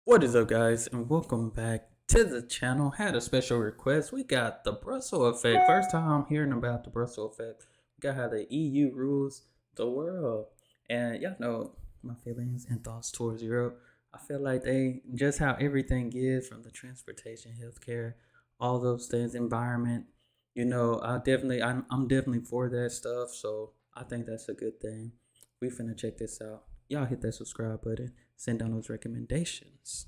What is up, guys, and welcome back to the channel. Had a special request. We got the Brussels effect. First time I'm hearing about the Brussels effect. We got how the EU rules the world, and y'all know my feelings and thoughts towards Europe. I feel like they just how everything is from the transportation, healthcare, all those things, environment. I'm definitely for that stuff. So I think that's a good thing. We finna check this out. Y'all hit that subscribe button. Send down those recommendations.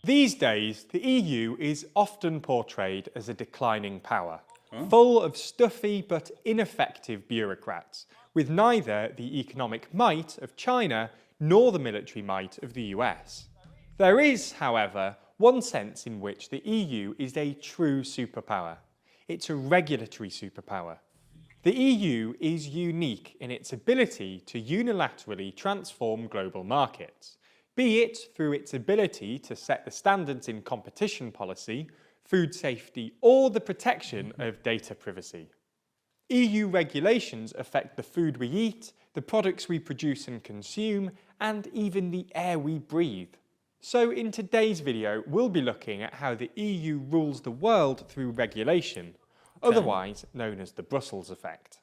These days, the EU is often portrayed as a declining power, Huh? full of stuffy but ineffective bureaucrats, with neither the economic might of China nor the military might of the US. There is, however, one sense in which the EU is a true superpower. It's a regulatory superpower. The EU is unique in its ability to unilaterally transform global markets, be it through its ability to set the standards in competition policy, food safety, or the protection of data privacy. EU regulations affect the food we eat, the products we produce and consume, and even the air we breathe. So in today's video, we'll be looking at how the EU rules the world through regulation, otherwise known as the Brussels effect.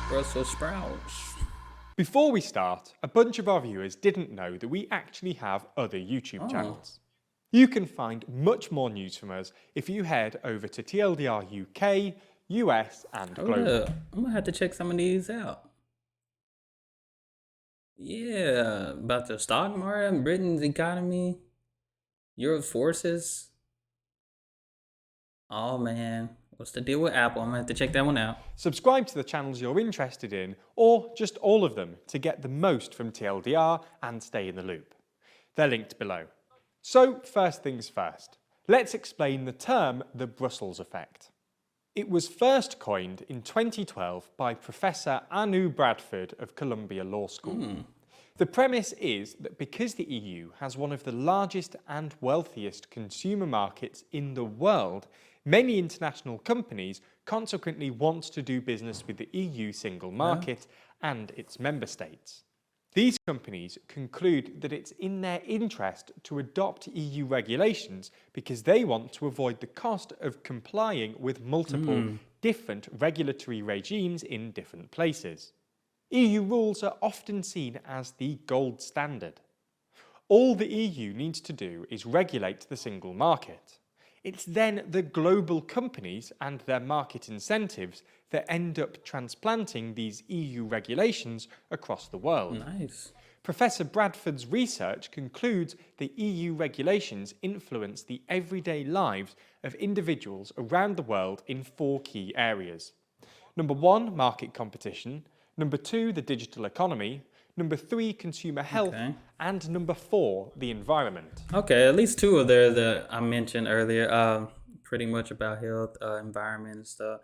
Brussels sprouts. Before we start, a bunch of our viewers didn't know that we actually have other YouTube channels. You can find much more news from us if you head over to TLDR UK, US and global. I'm gonna have to check some of these out. Yeah, about the stock market, Britain's economy, Europe's forces. Oh man, what's the deal with Apple? I'm gonna have to check that one out. Subscribe to the channels you're interested in, or just all of them, to get the most from TLDR and stay in the loop. They're linked below. So first things first, let's explain the term the Brussels effect. It was first coined in 2012 by Professor Anu Bradford of Columbia Law School. The premise is that because the EU has one of the largest and wealthiest consumer markets in the world, many international companies consequently want to do business with the EU single market and its member states. These companies conclude that it's in their interest to adopt EU regulations because they want to avoid the cost of complying with multiple different regulatory regimes in different places. EU rules are often seen as the gold standard. All the EU needs to do is regulate the single market. It's then the global companies and their market incentives that end up transplanting these EU regulations across the world. Nice. Professor Bradford's research concludes that EU regulations influence the everyday lives of individuals around the world in 4 key areas. Number 1, market competition. Number 2, the digital economy. Number 3, consumer health. And number 4, the environment. Okay, at least 2 of there that I mentioned earlier. Pretty much about health, environment and stuff.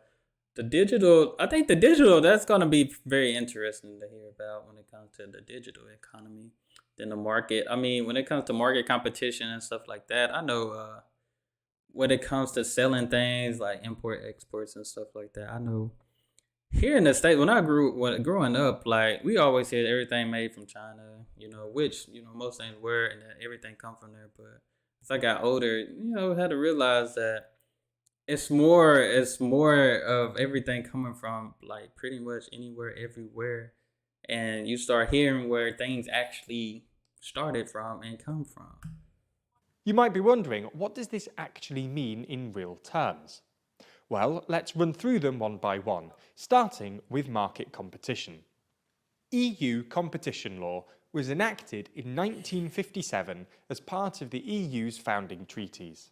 I think the digital, that's gonna be very interesting to hear about when it comes to the digital economy. Then the market. I mean, when it comes to market competition and stuff like that, I know when it comes to selling things like import exports and stuff like that, I know here in the States, growing up, like we always said everything made from China, which, most things were and that everything come from there. But as I got older, I had to realize that it's more of everything coming from like pretty much anywhere, everywhere. And you start hearing where things actually started from and come from. You might be wondering, what does this actually mean in real terms? Well, let's run through them one by one, starting with market competition. EU competition law was enacted in 1957 as part of the EU's founding treaties.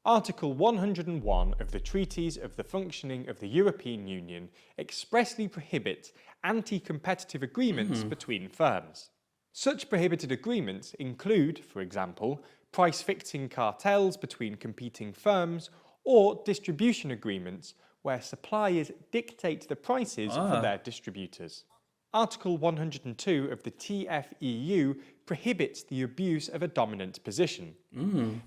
Article 101 of the Treaties of the Functioning of the European Union expressly prohibits anti-competitive agreements between firms. Such prohibited agreements include, for example, price-fixing cartels between competing firms or distribution agreements where suppliers dictate the prices for their distributors. Article 102 of the TFEU prohibits the abuse of a dominant position.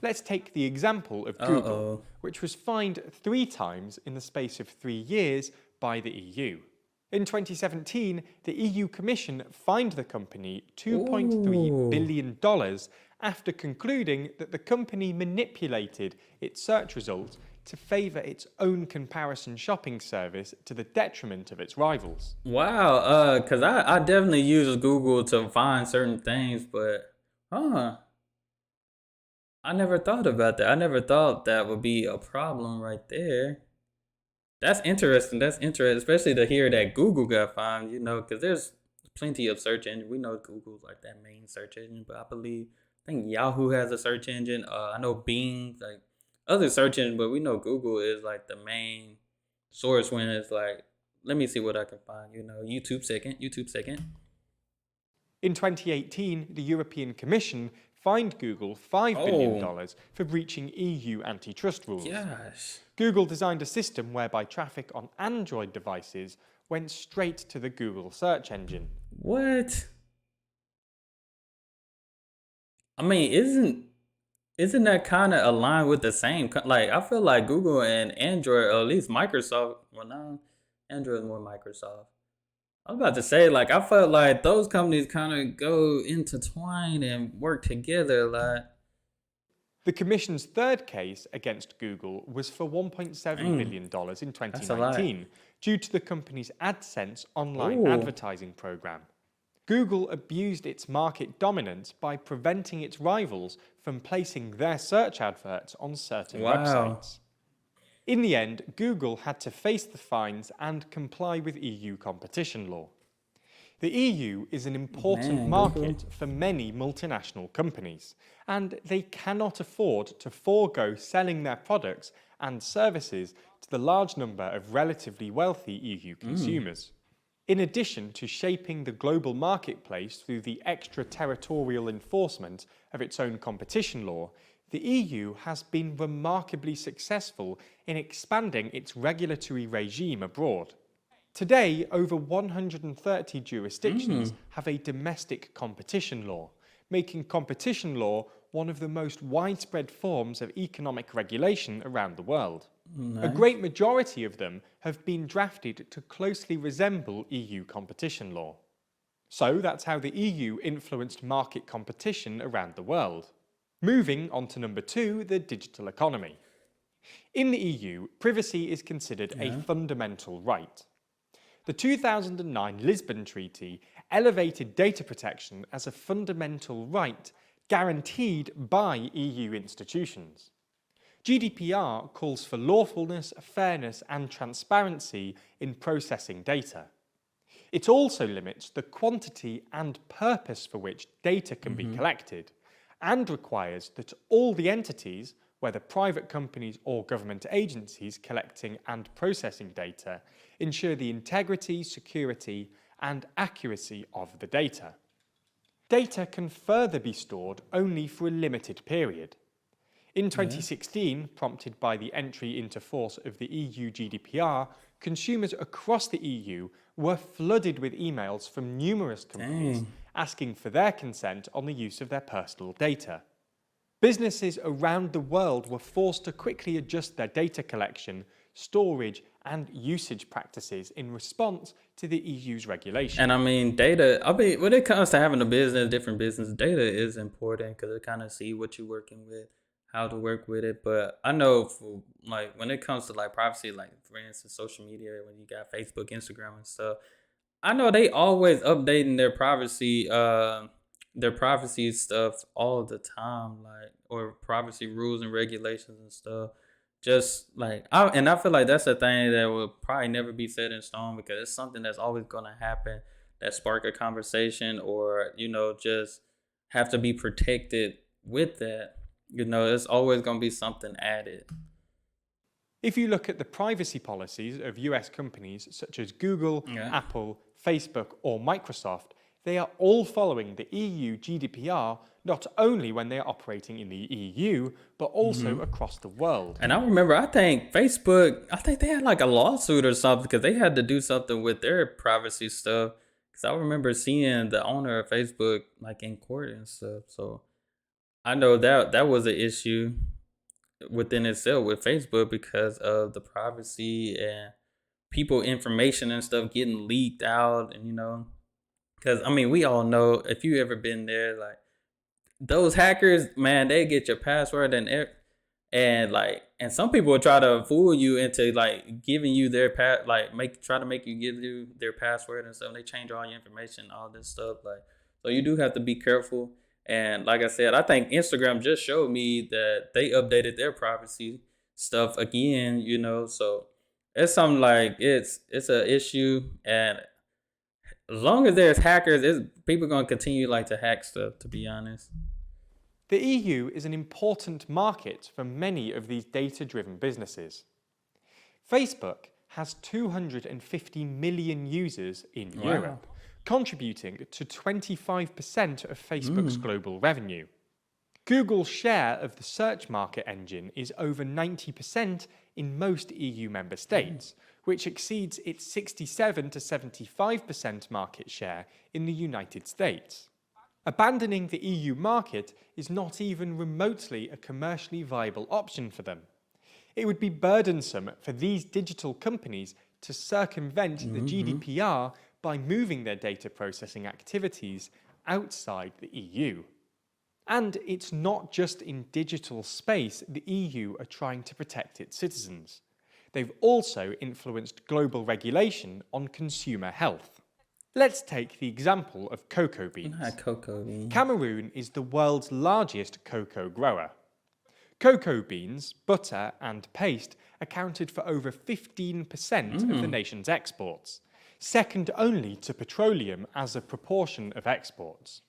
Let's take the example of Google, which was fined 3 times in the space of 3 years by the EU. In 2017, the EU Commission fined the company $2.3 Ooh. billion after concluding that the company manipulated its search results to favour its own comparison shopping service to the detriment of its rivals. Wow. Cause I definitely use Google to find certain things, but huh, I never thought about that. I never thought that would be a problem right there. That's interesting. That's interesting, especially to hear that Google got fined. Because there's plenty of search engine. We know Google's like that main search engine, but I think Yahoo has a search engine. I know Bing, like other search engine, but we know Google is like the main source when it's like, let me see what I can find. YouTube second, YouTube second. In 2018, the European Commission fined Google $5 billion Oh, for breaching EU antitrust rules. gosh. Google designed a system whereby traffic on Android devices went straight to the Google search engine. What? I mean, isn't that kind of aligned with the same? Like, I feel like Google and Android, or at least Microsoft. Well, no, Android is more Microsoft. I was about to say, like, I felt like those companies kind of go intertwine and work together. Like, The Commission's third case against Google was for $1.7 dang, billion in that's a lot. 2019 due to the company's AdSense online Ooh, advertising program. Google abused its market dominance by preventing its rivals from placing their search adverts on certain wow, websites. In the end, Google had to face the fines and comply with EU competition law. The EU is an important man, Google. market for many multinational companies, and they cannot afford to forego selling their products and services to the large number of relatively wealthy EU consumers. In addition to shaping the global marketplace through the extraterritorial enforcement of its own competition law, the EU has been remarkably successful in expanding its regulatory regime abroad. Today, over 130 jurisdictions have a domestic competition law, making competition law one of the most widespread forms of economic regulation around the world. A Nice. great majority of them have been drafted to closely resemble EU competition law. So that's how the EU influenced market competition around the world. Moving on to number 2, the digital economy. In the EU, privacy is considered a Yeah. fundamental right. The 2009 Lisbon Treaty elevated data protection as a fundamental right guaranteed by EU institutions. GDPR calls for lawfulness, fairness, and transparency in processing data. It also limits the quantity and purpose for which data can be collected, and requires that all the entities, whether private companies or government agencies collecting and processing data, ensure the integrity, security, and accuracy of the data. Data can further be stored only for a limited period. In 2016, prompted by the entry into force of the EU GDPR, consumers across the EU were flooded with emails from numerous companies Dang. asking for their consent on the use of their personal data. Businesses around the world were forced to quickly adjust their data collection, storage, and usage practices in response to the EU's regulation. And I mean, data. I mean, when it comes to having a business, different business, data is important because it kind of see what you're working with, how to work with it. But I know for like when it comes to like privacy, like for instance, social media, when you got Facebook, Instagram, and stuff, I know they always updating their privacy stuff all the time, like or privacy rules and regulations and stuff. Just like I feel like that's a thing that will probably never be set in stone because it's something that's always gonna happen that spark a conversation or just have to be protected with that. It's always gonna be something added. If you look at the privacy policies of US companies such as Google, Yeah. Apple, Facebook, or Microsoft, they are all following the EU GDPR not only when they are operating in the EU, but also across the world. And I remember, I think Facebook, I think they had like a lawsuit or something because they had to do something with their privacy stuff. Because I remember seeing the owner of Facebook like in court and stuff. So I know that was an issue within itself with Facebook because of the privacy and people information and stuff getting leaked out, and because I mean, we all know, if you ever been there, like those hackers, man, they get your password and some people will try to fool you into like giving you their try to make you give you their password and stuff. They change all your information, all this stuff. Like, so you do have to be careful. And like I said, I think Instagram just showed me that they updated their privacy stuff again. So it's something like it's an issue, and as long as there's hackers, people gonna continue like to hack stuff. To be honest. The EU is an important market for many of these data-driven businesses. Facebook has 250 million users in Europe, contributing to 25% of Facebook's global revenue. Google's share of the search market engine is over 90% in most EU member states, which exceeds its 67 to 75% market share in the United States. Abandoning the EU market is not even remotely a commercially viable option for them. It would be burdensome for these digital companies to circumvent the GDPR by moving their data processing activities outside the EU. And it's not just in digital space the EU are trying to protect its citizens. They've also influenced global regulation on consumer health. Let's take the example of cocoa beans. Cocoa beans. Cameroon is the world's largest cocoa grower. Cocoa beans, butter and paste accounted for over 15% of the nation's exports, second only to petroleum as a proportion of exports.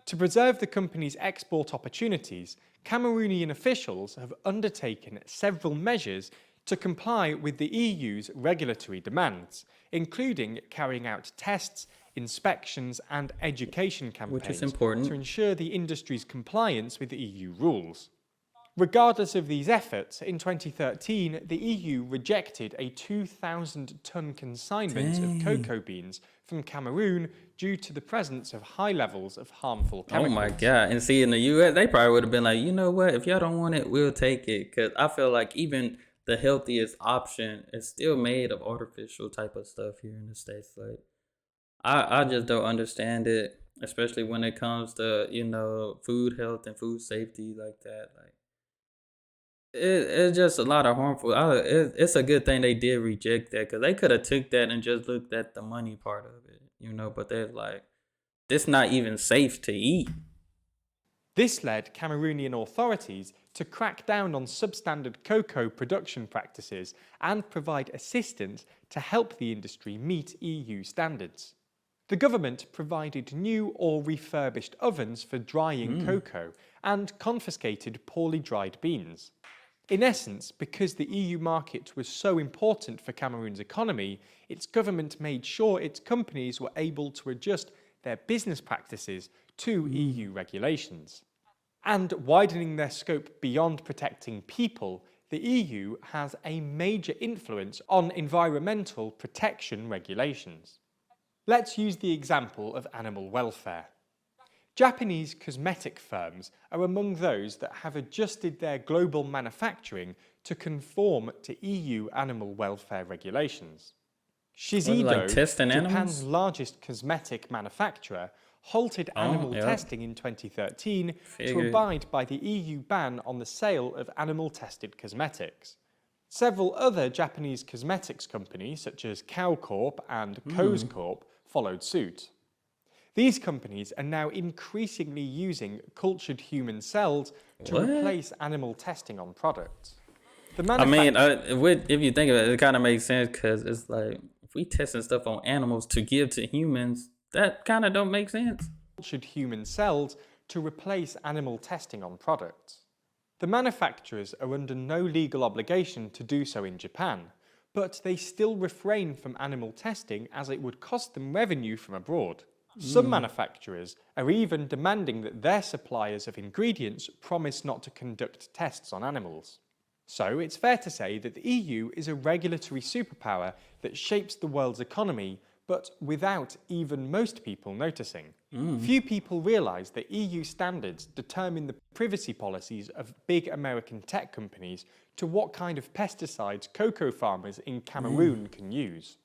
To preserve the company's export opportunities, Cameroonian officials have undertaken several measures to comply with the EU's regulatory demands, including carrying out tests, inspections and education campaigns, which is important, to ensure the industry's compliance with the EU rules. Regardless of these efforts, in 2013, the EU rejected a 2,000-ton consignment of cocoa beans from Cameroon due to the presence of high levels of harmful chemicals. Oh my God. And see, in the US, they probably would have been like, you know what? If y'all don't want it, we'll take it. Because I feel like even the healthiest option is still made of artificial type of stuff here in the States. Like, I just don't understand it, especially when it comes to, food health and food safety like that. Like, it's just a lot of harmful. It's a good thing they did reject that, because they could have took that and just looked at the money part of it, but they're like, this not even safe to eat. This led Cameroonian authorities to crack down on substandard cocoa production practices and provide assistance to help the industry meet EU standards. The government provided new or refurbished ovens for drying cocoa and confiscated poorly dried beans. In essence, because the EU market was so important for Cameroon's economy, its government made sure its companies were able to adjust their business practices to EU regulations. And widening their scope beyond protecting people, the EU has a major influence on environmental protection regulations. Let's use the example of animal welfare. Japanese cosmetic firms are among those that have adjusted their global manufacturing to conform to EU animal welfare regulations. Shiseido, Japan's largest cosmetic manufacturer, halted animal testing in 2013 to abide by the EU ban on the sale of animal-tested cosmetics. Several other Japanese cosmetics companies, such as Cow Corp and Coase Corp, followed suit. These companies are now increasingly using cultured human cells to replace animal testing on products. If you think of it, it kind of makes sense, because it's like, if we testing stuff on animals to give to humans, that kind of don't make sense. Cultured human cells to replace animal testing on products. The manufacturers are under no legal obligation to do so in Japan, but they still refrain from animal testing as it would cost them revenue from abroad. Some manufacturers are even demanding that their suppliers of ingredients promise not to conduct tests on animals. So it's fair to say that the EU is a regulatory superpower that shapes the world's economy, but without even most people noticing. Few people realise that EU standards determine the privacy policies of big American tech companies to what kind of pesticides cocoa farmers in Cameroon can use.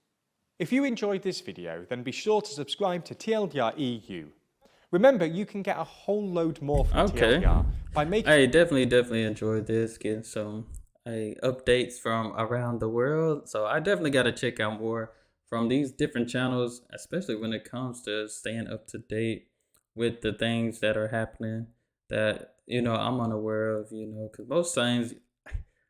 If you enjoyed this video, then be sure to subscribe to TLDR EU. Remember, you can get a whole load more from TLDR by making... I definitely enjoyed this, getting some updates from around the world. So I definitely got to check out more from these different channels, especially when it comes to staying up to date with the things that are happening that, I'm unaware of, because most times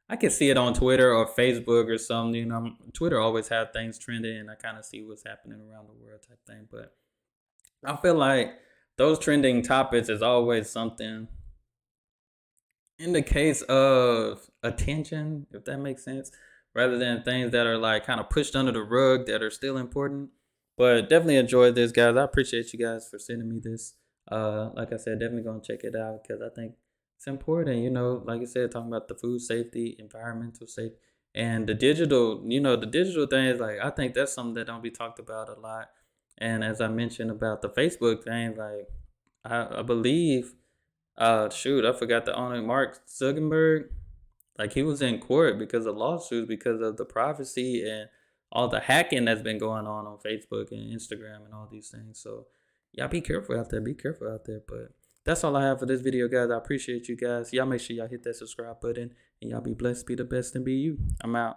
I can see it on Twitter or Facebook or something. Twitter always have things trending and I kind of see what's happening around the world type thing. But I feel like those trending topics is always something in the case of attention, if that makes sense, rather than things that are like kind of pushed under the rug that are still important. But definitely enjoyed this, guys. I appreciate you guys for sending me this. Like I said, definitely gonna check it out because I think it's important. Like I said, talking about the food safety, environmental safety, and the digital. The digital thing is like I think that's something that don't be talked about a lot. And as I mentioned about the Facebook thing, like I believe, I forgot the owner, Mark Zuckerberg. Like he was in court because of lawsuits because of the privacy and all the hacking that's been going on Facebook and Instagram and all these things. So y'all be careful out there. Be careful out there. But that's all I have for this video, guys. I appreciate you guys. Y'all make sure y'all hit that subscribe button and y'all be blessed, be the best, and be you. I'm out.